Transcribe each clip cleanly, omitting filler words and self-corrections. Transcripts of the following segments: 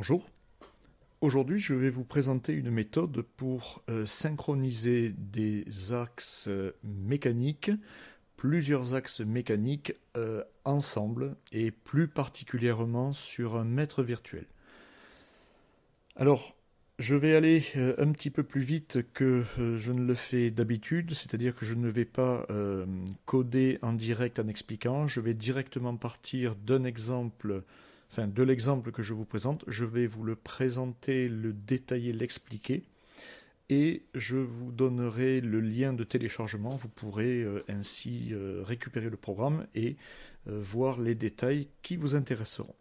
Bonjour, aujourd'hui je vais vous présenter une méthode pour synchroniser des axes mécaniques, plusieurs axes mécaniques ensemble et plus particulièrement sur un mètre virtuel. Alors, je vais aller un petit peu plus vite que je ne le fais d'habitude, c'est-à-dire que je ne vais pas coder en direct en expliquant, je vais directement partir d'un exemple, enfin de l'exemple que je vous présente, je vais vous le présenter, le détailler, l'expliquer, et je vous donnerai le lien de téléchargement, vous pourrez ainsi récupérer le programme et voir les détails qui vous intéresseront.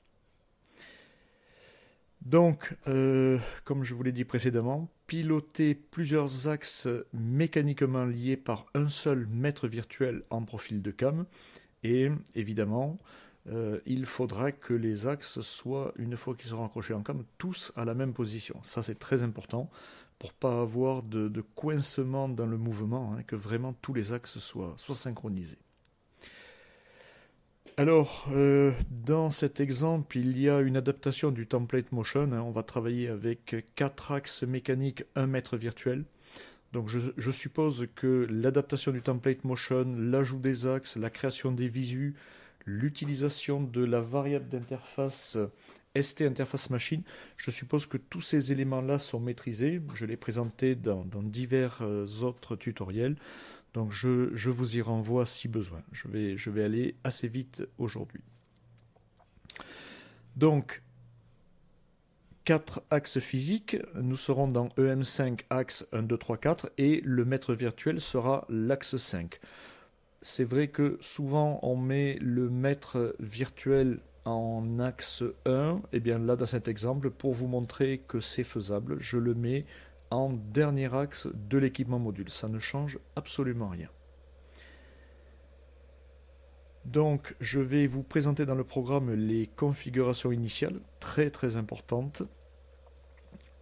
Donc, comme je vous l'ai dit précédemment, piloter plusieurs axes mécaniquement liés par un seul mètre virtuel en profil de cam. Et évidemment, il faudra que les axes soient, une fois qu'ils seront accrochés en cam, tous à la même position. Ça, c'est très important pour ne pas avoir de coincement dans le mouvement, hein, que vraiment tous les axes soient synchronisés. Alors, dans cet exemple, il y a une adaptation du template motion. On va travailler avec 4 axes mécaniques, 1 mètre virtuel. Donc je suppose que l'adaptation du template motion, l'ajout des axes, la création des visus, l'utilisation de la variable d'interface ST interface machine, je suppose que tous ces éléments-là sont maîtrisés. Je l'ai présenté dans divers autres tutoriels. Donc je vous y renvoie si besoin. Je vais aller assez vite aujourd'hui. Donc, 4 axes physiques, nous serons dans EM5 axe 1, 2, 3, 4 et le mètre virtuel sera l'axe 5. C'est vrai que souvent on met le mètre virtuel en axe 1, et bien là dans cet exemple, pour vous montrer que c'est faisable, je le mets en dernier axe de l'équipement module. Ça ne change absolument rien. Donc, je vais vous présenter dans le programme les configurations initiales, très importantes.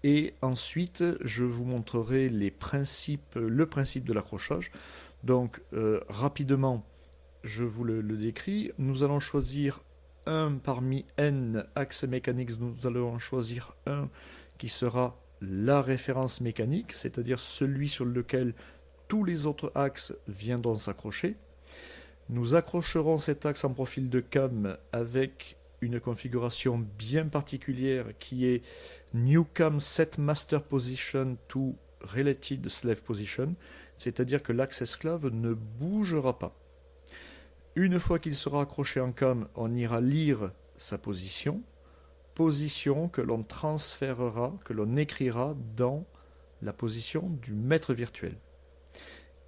Et ensuite, je vous montrerai le principe de l'accrochage. Donc, rapidement, je vous le décris. Nous allons choisir un parmi n axes mécaniques. Nous allons choisir un qui sera la référence mécanique, c'est-à-dire celui sur lequel tous les autres axes viendront s'accrocher. Nous accrocherons cet axe en profil de cam avec une configuration bien particulière qui est New Cam Set Master Position to Related Slave Position, c'est-à-dire que l'axe esclave ne bougera pas. Une fois qu'il sera accroché en cam, on ira lire sa position que l'on transférera, que l'on écrira dans la position du mètre virtuel.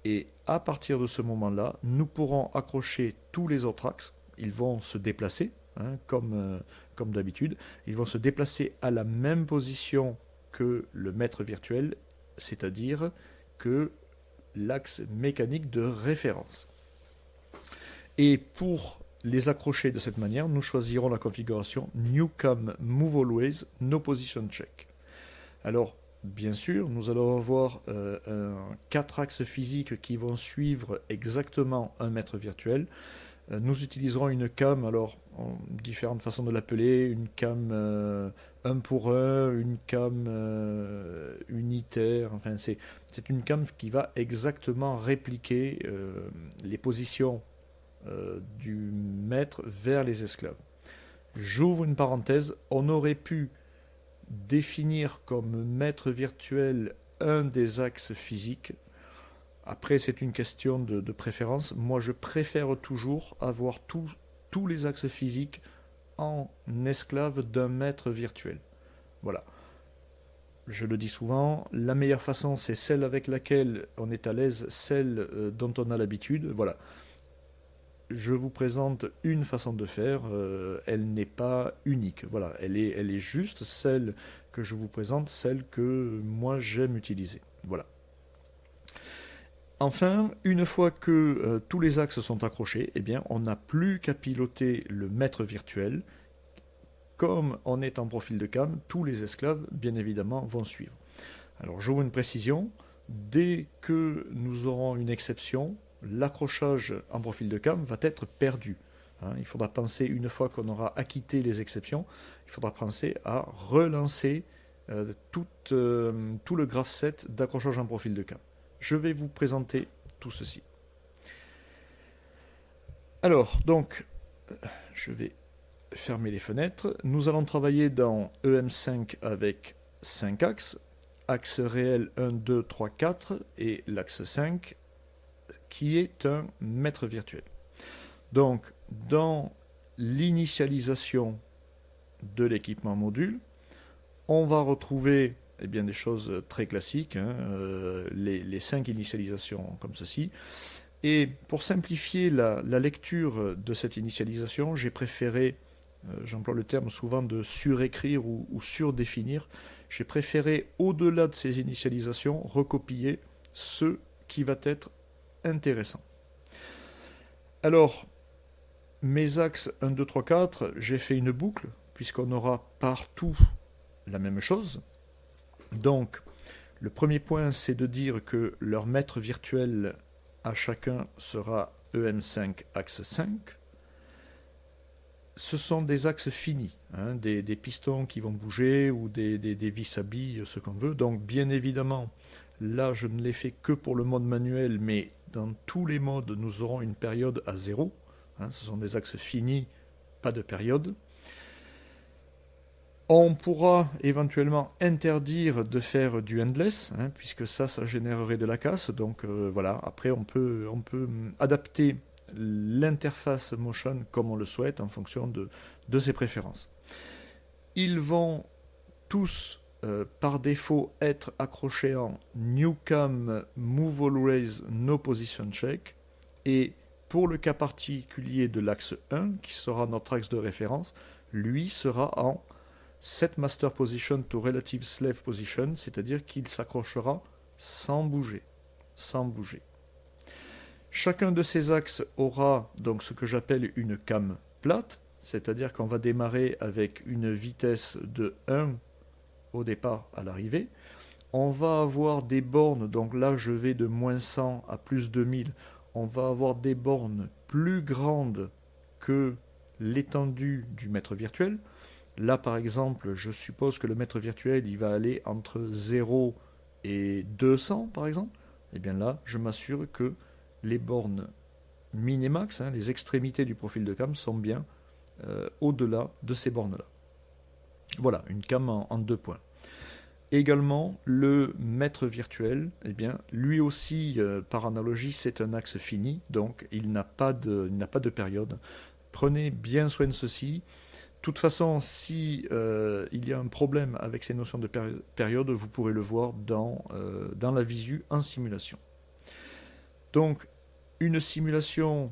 Et à partir de ce moment-là, nous pourrons accrocher tous les autres axes. Ils vont se déplacer, hein, comme d'habitude. Ils vont se déplacer à la même position que le mètre virtuel, c'est-à-dire que l'axe mécanique de référence. Et pour les accrocher de cette manière, nous choisirons la configuration New Cam Move Always No Position Check. Alors, bien sûr, nous allons avoir 4 axes physiques qui vont suivre exactement un mètre virtuel. Nous utiliserons une cam, alors différentes façons de l'appeler, une cam 1 pour 1, une cam unitaire, enfin c'est une cam qui va exactement répliquer les positions du maître vers les esclaves. J'ouvre une parenthèse, on aurait pu définir comme maître virtuel un des axes physiques. Après, c'est une question de préférence. Moi, je préfère toujours avoir tous les axes physiques en esclave d'un maître virtuel. Voilà. Je le dis souvent, la meilleure façon, c'est celle avec laquelle on est à l'aise, celle dont on a l'habitude. Voilà. Je vous présente une façon de faire, elle n'est pas unique. Voilà, elle est juste celle que je vous présente, celle que moi j'aime utiliser. Voilà. Enfin, une fois que tous les axes sont accrochés, eh bien, on n'a plus qu'à piloter le mètre virtuel. Comme on est en profil de cam, tous les esclaves, bien évidemment, vont suivre. Alors, j'ouvre une précision. Dès que nous aurons une exception, l'accrochage en profil de cam va être perdu. Hein. Il faudra penser, une fois qu'on aura acquitté les exceptions, il faudra penser à relancer tout le graph set d'accrochage en profil de cam. Je vais vous présenter tout ceci. Alors, donc, je vais fermer les fenêtres. Nous allons travailler dans EM5 avec 5 axes. Axe réel 1, 2, 3, 4 et l'axe 5 qui est un mètre virtuel. Donc, dans l'initialisation de l'équipement module, on va retrouver des choses très classiques, hein, les 5 initialisations comme ceci. Et pour simplifier la lecture de cette initialisation, j'ai préféré, j'emploie le terme souvent de surécrire ou surdéfinir, j'ai préféré, au-delà de ces initialisations, recopier ce qui va être intéressant. Alors, mes axes 1, 2, 3, 4, j'ai fait une boucle, puisqu'on aura partout la même chose. Donc, le premier point, c'est de dire que leur mètre virtuel à chacun sera EM5 axe 5. Ce sont des axes finis, hein, des pistons qui vont bouger ou des vis à billes, ce qu'on veut. Donc bien évidemment, là je ne l'ai fait que pour le mode manuel, mais dans tous les modes, nous aurons une période à 0. Hein, ce sont des axes finis, pas de période. On pourra éventuellement interdire de faire du endless, hein, puisque ça générerait de la casse. Donc voilà, après on peut adapter l'interface motion comme on le souhaite en fonction de ses préférences. Ils vont tous par défaut être accrochés en New Cam Move Always No Position Check, et pour le cas particulier de l'axe 1, qui sera notre axe de référence, lui sera en Set Master Position to Relative Slave Position, c'est-à-dire qu'il s'accrochera sans bouger. Chacun de ces axes aura donc ce que j'appelle une cam plate, c'est-à-dire qu'on va démarrer avec une vitesse de 1 au départ à l'arrivée. On va avoir des bornes, donc là je vais de moins 100 à plus 2000, on va avoir des bornes plus grandes que l'étendue du mètre virtuel. Là, par exemple, je suppose que le mètre virtuel, il va aller entre 0 et 200, par exemple. Et bien là, je m'assure que les bornes minimax, hein, les extrémités du profil de cam, sont bien au-delà de ces bornes-là. Voilà, une cam en 2 points. Également, le mètre virtuel, eh bien, lui aussi, par analogie, c'est un axe fini, donc il n'a pas de période. Prenez bien soin de ceci. De toute façon, si il y a un problème avec ces notions de période, vous pourrez le voir dans la visu en simulation. Donc, une simulation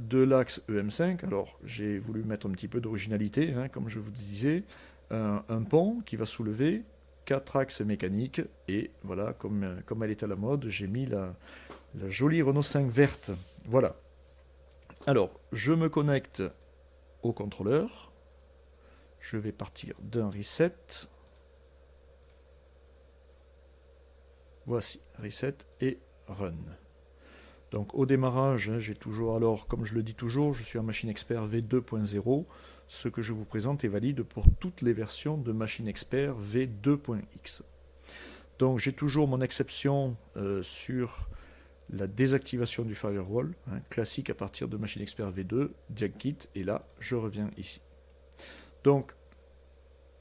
de l'axe EM5, alors j'ai voulu mettre un petit peu d'originalité, hein, comme je vous disais, un pont qui va soulever 4 axes mécaniques, et voilà, comme elle est à la mode, j'ai mis la jolie Renault 5 verte. Voilà. Alors, je me connecte au contrôleur. Je vais partir d'un reset. Voici, reset et run. Donc au démarrage, j'ai toujours, alors comme je le dis toujours, je suis en Machine Expert V2.0. Ce que je vous présente est valide pour toutes les versions de Machine Expert V2.x. Donc j'ai toujours mon exception sur la désactivation du firewall, hein, classique à partir de Machine Expert V2, DiagKit, et là je reviens ici. Donc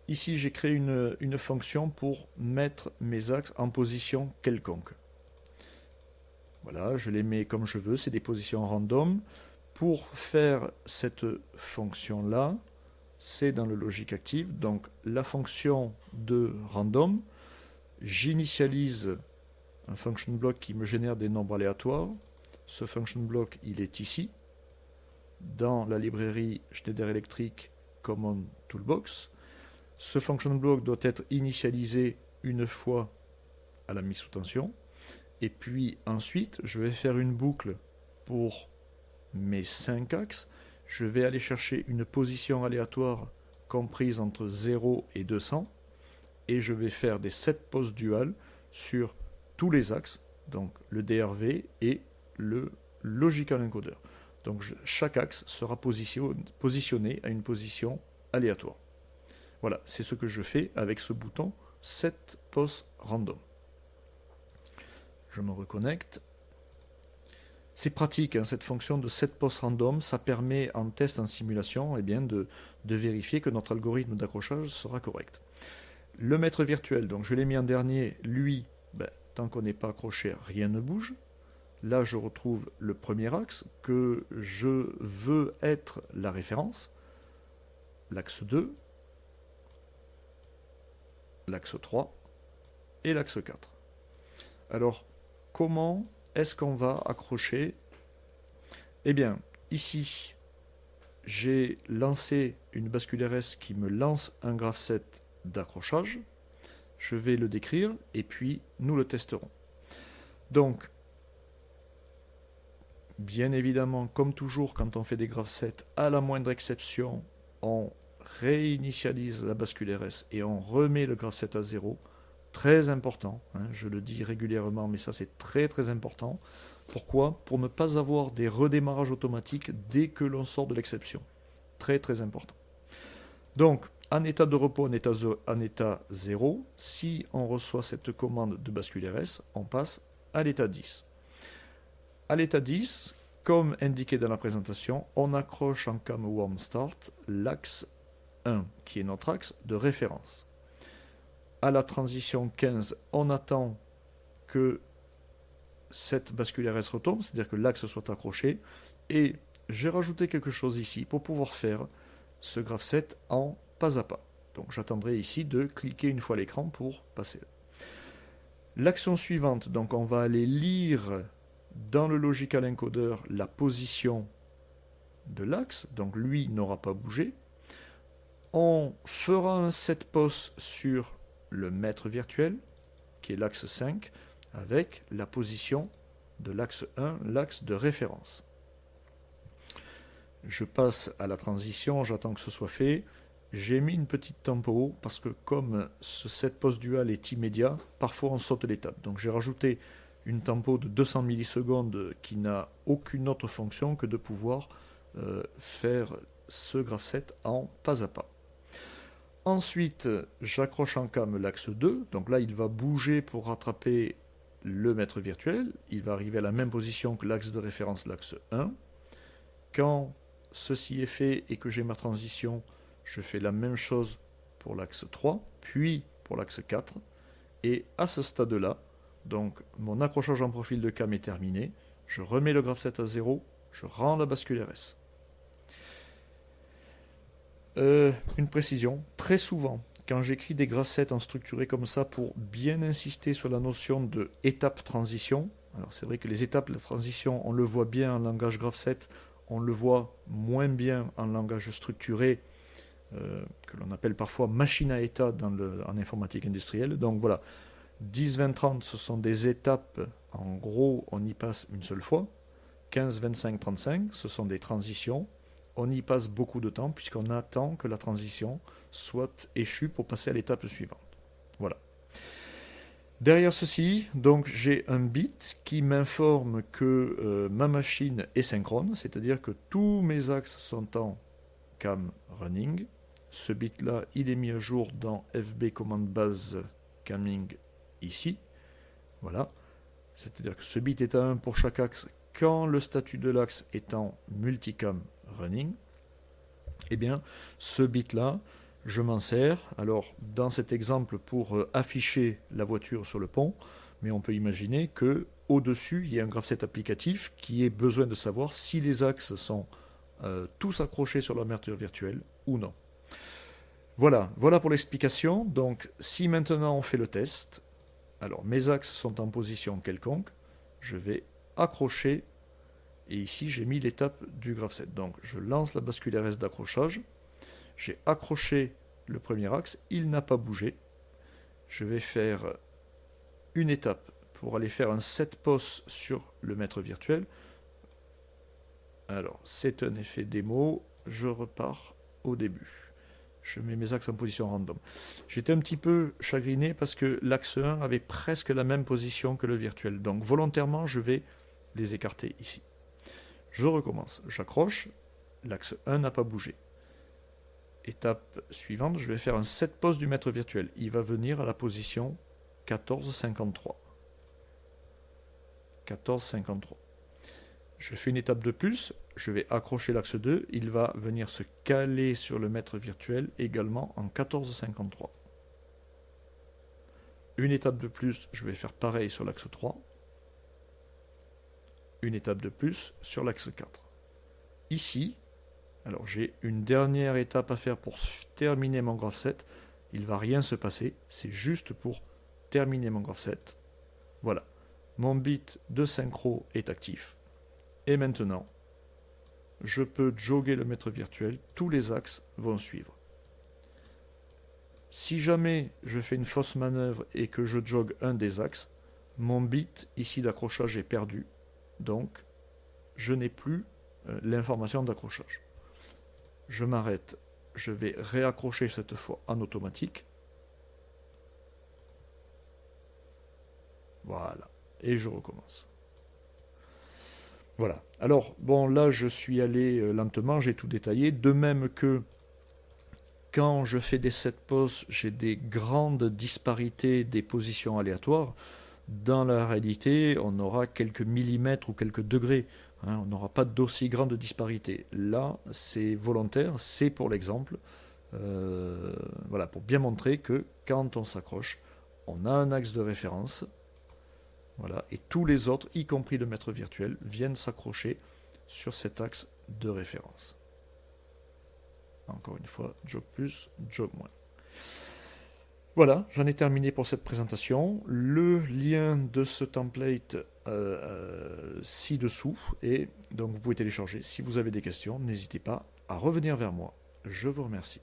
ici j'ai créé une fonction pour mettre mes axes en position quelconque. Voilà, je les mets comme je veux, c'est des positions random. Pour faire cette fonction-là, c'est dans le logic active. Donc la fonction de random, j'initialise un function block qui me génère des nombres aléatoires. Ce function block, il est ici, dans la librairie Schneider Electric Common Toolbox. Ce function block doit être initialisé une fois à la mise sous tension. Et puis ensuite, je vais faire une boucle pour mes 5 axes. Je vais aller chercher une position aléatoire comprise entre 0 et 200. Et je vais faire des set poses dual sur tous les axes, donc le DRV et le logical encoder. Donc chaque axe sera positionné à une position aléatoire. Voilà, c'est ce que je fais avec ce bouton Set Pose Random. Je me reconnecte. C'est pratique, hein, cette fonction de Set Pose Random, ça permet en test, en simulation, eh bien, de vérifier que notre algorithme d'accrochage sera correct. Le maître virtuel, donc je l'ai mis en dernier, lui, tant qu'on n'est pas accroché, rien ne bouge. Là, je retrouve le premier axe que je veux être la référence, l'axe 2, l'axe 3 et l'axe 4. Alors, comment est-ce qu'on va accrocher? Eh bien, ici, j'ai lancé une bascule RS qui me lance un graph set d'accrochage. Je vais le décrire et puis nous le testerons. Donc, bien évidemment, comme toujours, quand on fait des graph sets, à la moindre exception, on réinitialise la bascule RS et on remet le graph set à 0. Très important, hein, je le dis régulièrement, mais ça c'est très très important. Pourquoi? Pour ne pas avoir des redémarrages automatiques dès que l'on sort de l'exception. Très très important. Donc, en état de repos, en état 0, si on reçoit cette commande de bascule RS, on passe à l'état 10. À l'état 10, comme indiqué dans la présentation, on accroche en cam warm start l'axe 1, qui est notre axe de référence. À la transition 15, on attend que cette bascule RS retombe, c'est-à-dire que l'axe soit accroché. Et j'ai rajouté quelque chose ici pour pouvoir faire ce graph set en pas à pas. Donc j'attendrai ici de cliquer une fois l'écran pour passer. L'action suivante, donc on va aller lire dans le logical encoder la position de l'axe, donc lui n'aura pas bougé. On fera un set pos sur le maître virtuel, qui est l'axe 5, avec la position de l'axe 1, l'axe de référence. Je passe à la transition, j'attends que ce soit fait. J'ai mis une petite tempo parce que comme ce set pos dual est immédiat, parfois on saute l'étape. Donc j'ai rajouté une tempo de 200 millisecondes qui n'a aucune autre fonction que de pouvoir faire ce graph set en pas à pas. Ensuite, j'accroche en cam l'axe 2, donc là il va bouger pour rattraper le maître virtuel, il va arriver à la même position que l'axe de référence, l'axe 1. Quand ceci est fait et que j'ai ma transition, je fais la même chose pour l'axe 3, puis pour l'axe 4, et à ce stade-là, donc mon accrochage en profil de cam est terminé, je remets le graph set à 0, je rends la bascule RS. Une précision, très souvent, quand j'écris des graph sets en structuré comme ça pour bien insister sur la notion de étape transition, alors c'est vrai que les étapes de la transition, on le voit bien en langage graph set, on le voit moins bien en langage structuré, que l'on appelle parfois machine à état en informatique industrielle. Donc voilà, 10, 20, 30, ce sont des étapes, en gros, on y passe une seule fois. 15, 25, 35, ce sont des transitions. On y passe beaucoup de temps puisqu'on attend que la transition soit échue pour passer à l'étape suivante. Voilà. Derrière ceci, donc j'ai un bit qui m'informe que ma machine est synchrone, c'est-à-dire que tous mes axes sont en cam running. Ce bit-là, il est mis à jour dans FB commande base camming ici. Voilà. C'est-à-dire que ce bit est à 1 pour chaque axe quand le statut de l'axe est en multicam running. Eh bien, ce bit-là, je m'en sers, alors dans cet exemple pour afficher la voiture sur le pont, mais on peut imaginer que au-dessus, il y a un graph set applicatif qui ait besoin de savoir si les axes sont tous accrochés sur la miniature virtuelle ou non. Voilà pour l'explication. Donc, si maintenant on fait le test, alors mes axes sont en position quelconque, je vais accrocher, et ici j'ai mis l'étape du graph set. Donc, je lance la bascule RS d'accrochage, j'ai accroché le premier axe, il n'a pas bougé. Je vais faire une étape pour aller faire un set pos sur le maître virtuel. Alors, c'est un effet démo, je repars au début. Je mets mes axes en position random. J'étais un petit peu chagriné parce que l'axe 1 avait presque la même position que le virtuel. Donc volontairement, je vais les écarter ici. Je recommence, j'accroche, l'axe 1 n'a pas bougé. Étape suivante, je vais faire un set pose du mètre virtuel. Il va venir à la position 14,53. 14,53. Je fais une étape de plus, je vais accrocher l'axe 2, il va venir se caler sur le mètre virtuel également en 14,53. Une étape de plus, je vais faire pareil sur l'axe 3. Une étape de plus sur l'axe 4. Ici, alors j'ai une dernière étape à faire pour terminer mon graph set. Il ne va rien se passer, c'est juste pour terminer mon graph set. Voilà, mon bit de synchro est actif. Et maintenant, je peux jogger le mètre virtuel, tous les axes vont suivre. Si jamais je fais une fausse manœuvre et que je jogue un des axes, mon bit ici d'accrochage est perdu, donc je n'ai plus l'information d'accrochage. Je m'arrête, je vais réaccrocher cette fois en automatique. Voilà, et je recommence. Voilà, alors bon là je suis allé lentement, j'ai tout détaillé, de même que quand je fais des set poses, j'ai des grandes disparités des positions aléatoires. Dans la réalité, on aura quelques millimètres ou quelques degrés. Hein, on n'aura pas d'aussi grande disparité. Là, c'est volontaire, c'est pour l'exemple. Voilà, pour bien montrer que quand on s'accroche, on a un axe de référence. Voilà, et tous les autres, y compris le mètre virtuel, viennent s'accrocher sur cet axe de référence. Encore une fois, jog plus, jog moins. Voilà, j'en ai terminé pour cette présentation. Le lien de ce template ci-dessous, et donc vous pouvez télécharger. Si vous avez des questions, n'hésitez pas à revenir vers moi. Je vous remercie.